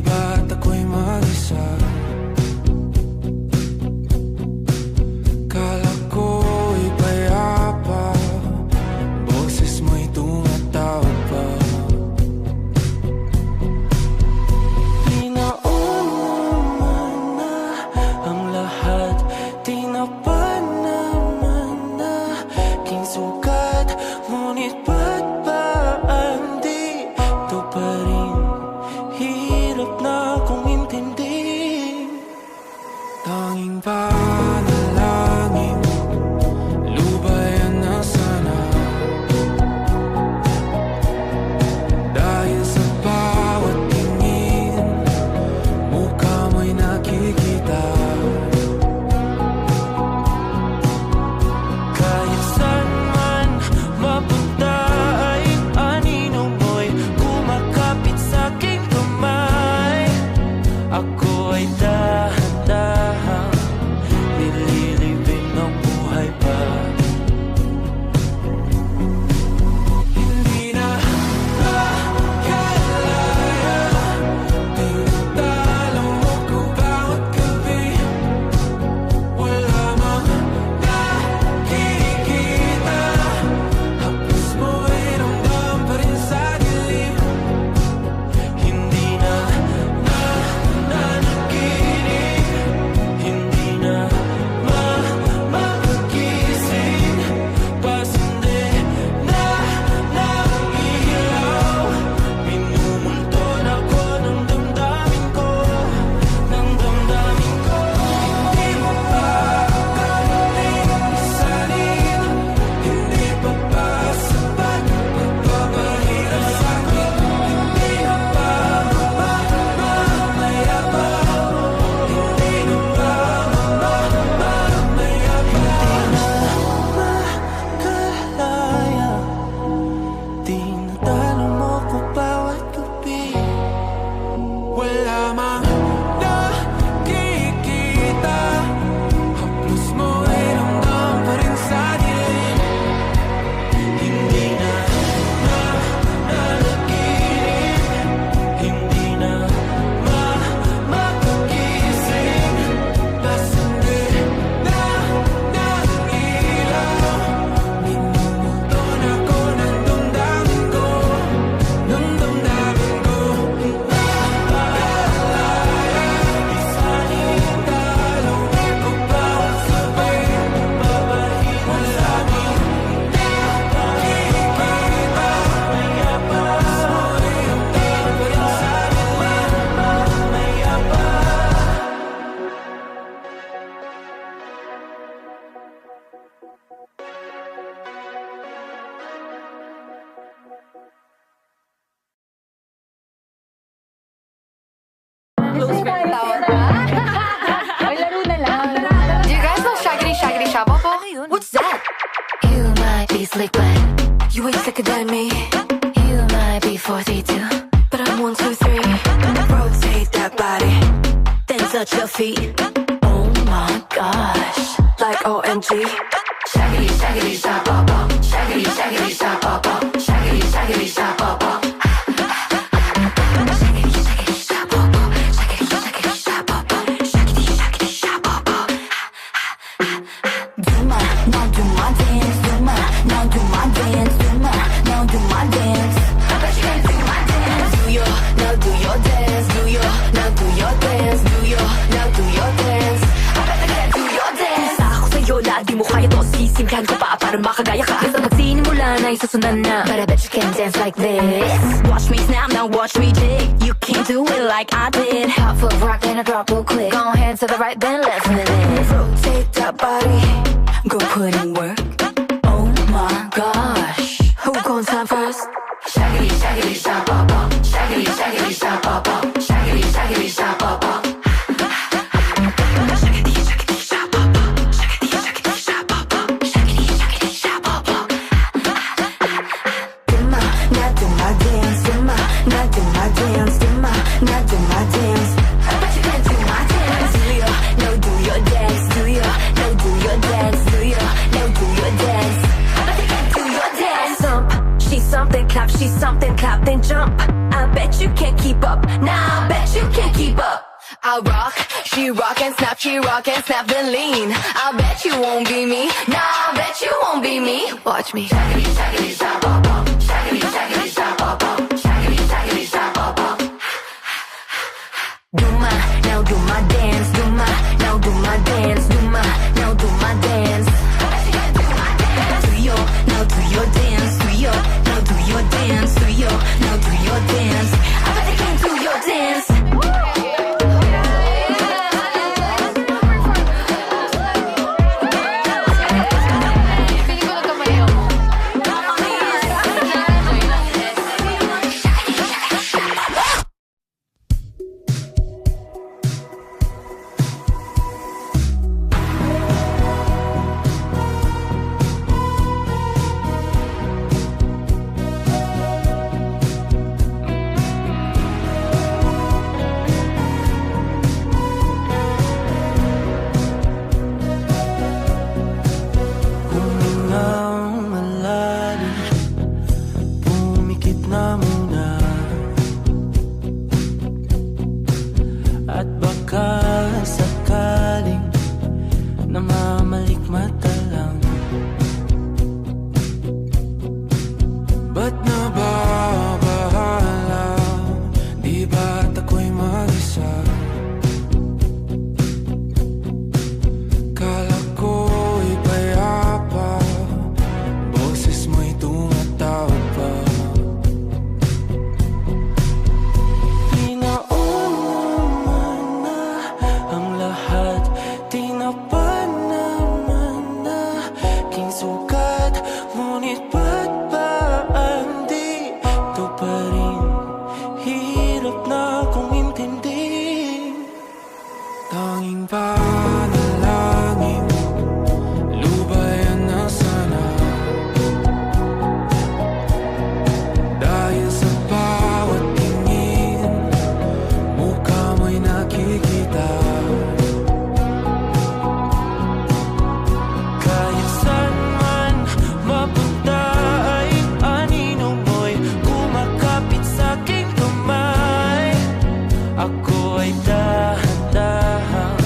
ba't ako'y mag-isa? Kala ko'y payapa, boses mo'y tumatawag pa. Di naman na ang lahat, di na pa naman na king sukat, ngunit ba't ba hindi to pa rin? Hirap na kong intindi. Tanging panalangin, lubayan na sana. Dahil sa bawat tingin, mukha mo'y nakikita. Kahit saan man mapunta ay anino mo'y kumakapit sa aking kamay. Ako ay dahan-dahan nililibing ng buhay pa. Hindi na makalaya, tinatalo mo ko bawat gabi. Wala mang nakikita, hapos mo'y ramdam pa rin sa dilim. Hindi na nanaginip, hindi na magising, pasindi na ng ilaw. Minumulton ako ng damdamin ko, ng damdamin ko. Hindi mo pa karating isalin, hindi pa ba sapat pagpapahirap sa'kin? Hindi na ba mamamaya pa? Hindi na ba mamamaya pa? Makalaya, tinatalo mo ko bawat gabi. Wala mang nakikita, haplos mo'y ramdam pa rin sa dilim. Hindi na nanaginip, hindi na magising, pasindi na ng ilaw. Minumulton ako ng damdamin ko, ng damdamin ko. Nakalaya, isalin talong ko bawat gabi. Wala mang nakikita, maya pa mo'y ramdam pa rin sa dilim. Maya pa. Close friend tawag ka? Ay, laro na lang. Do you guys know Shaggity Shaggity Shabobo? What's that? You might be slick, but You ain't sicker than me. you might be 42. But I'm 1, 2, 3. Rotate that body, then touch your feet. Oh my gosh. Like OMG. Shaggity, shaggity, shabobo. Shaggity, shaggity, shabobo. Shaggity, shaggity, shabobo. Shaggity, shaggity, shabobo. Shaggity, shaggity, shabobo. Shaggity, shaggity, shabobo. Do my, now do my dance. Do my, now do my dance. Do my, now do my dance. I bet you can't do my dance. Do your, now do your dance. Do your, now do your dance. Do your, now do your dance. I bet I can't do your dance. Isa ako sa'yo na di mo kaya to. Sisimplihan ko pa para makagaya ka. Basta magsinimula na isusundan na. But I bet you can dance like this. Watch me snap, now watch me jig. You can't do it like I did. Hot foot rock and a drop real quick. Go ahead to the right, then left minute. Rotate that body, go put in work. Oh my gosh. Who gon' time first? Shaggity, shaggity, shabobo. Shaggity, shaggity, shabobo. Shaggity, shaggity, shabobo. Shaggity, shaggity, shabobo. Shaggity, shaggity, shabobo. Shaggity, shaggity, shabobo. Do my, now do my dance. Do my, now do my dance. Do my, now do my dance. I bet you can do my dance. Do your, no do your dance. Do your, no do your dance. Do your, no do I rock, she rock and snap, she rock and snap then lean. I bet you won't be me, nah, I bet you won't be me. Watch me. Shaggity, shaggity, stop, bop, bop. Shaggity, shaggity, stop, bop, bop. Shaggity, shaggity, stop, bop, bop. Do my, now do my dance. Do my, now do my dance. Do my, now do my dance. I bet you can do my dance. Do your, now do your dance. Do your, now do your dance. Do your, now do your dance. I bet you can do your dance. Ako ay dahan-dahan